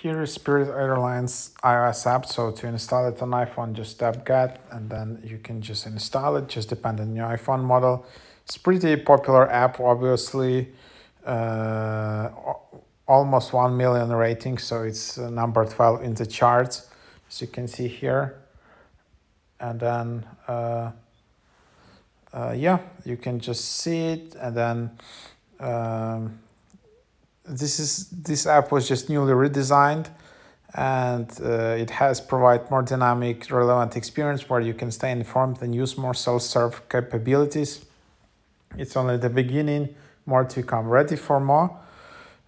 Here is Spirit Airlines iOS app. So to install it on iPhone, just tap Get, and then you can just install it. Just depend on your iPhone model. It's pretty popular app, obviously. Almost 1 million ratings, so it's number 12 in the charts, as you can see here. And then yeah, you can just see it, and then this app was just newly redesigned, and it has provide more dynamic, relevant experience where you can stay informed and use more self-serve capabilities. It's only the beginning, more to come. Ready for more?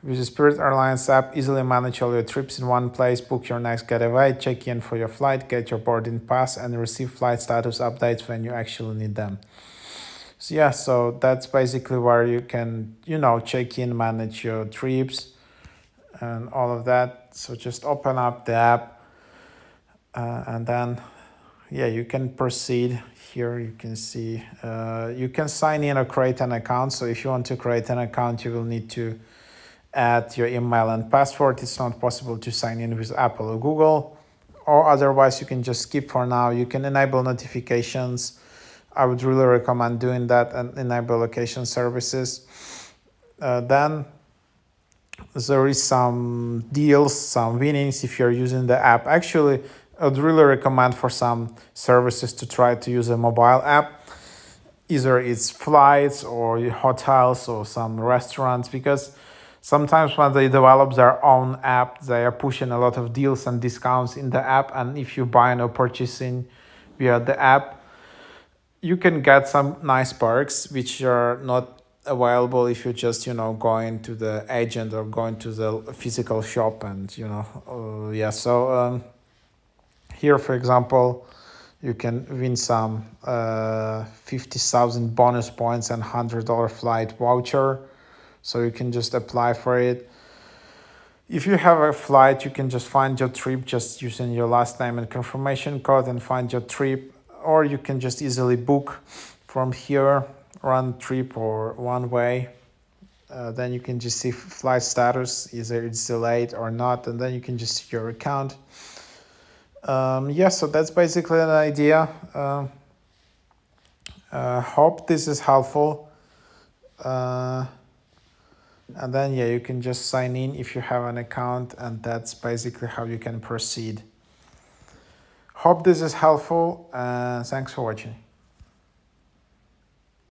With the Spirit Airlines app, easily manage all your trips in one place, book your next getaway, check in for your flight, get your boarding pass, and receive flight status updates when you actually need them. So yeah, so that's basically where you can, check in, manage your trips, and all of that. So just open up the app, and then, yeah, you can proceed. Here you can see, you can sign in or create an account. So if you want to create an account, you will need to add your email and password. It's not possible to sign in with Apple or Google, or otherwise you can just skip for now. You can enable notifications. I would really recommend doing that, and enable location services. Then there is some deals, some winnings if you're using the app. Actually, I would really recommend for some services to try to use a mobile app. Either it's flights or hotels or some restaurants, because sometimes when they develop their own app, they are pushing a lot of deals and discounts in the app. And if you buy or purchasing via the app, you can get some nice perks which are not available if you just going to the agent or going to the physical shop. And yeah, so here, for example, you can win some 50,000 bonus points and $100 flight voucher. So you can just apply for it. If you have a flight, you can just find your trip just using your last name and confirmation code and find your trip. Or you can just easily book from here, run trip or one way. Then you can just see flight status, either it's delayed or not, and then you can just see your account. Yeah, so that's basically an idea. Hope this is helpful. And then, yeah, you can just sign in if you have an account, and that's basically how you can proceed. Hope this is helpful. Thanks for watching.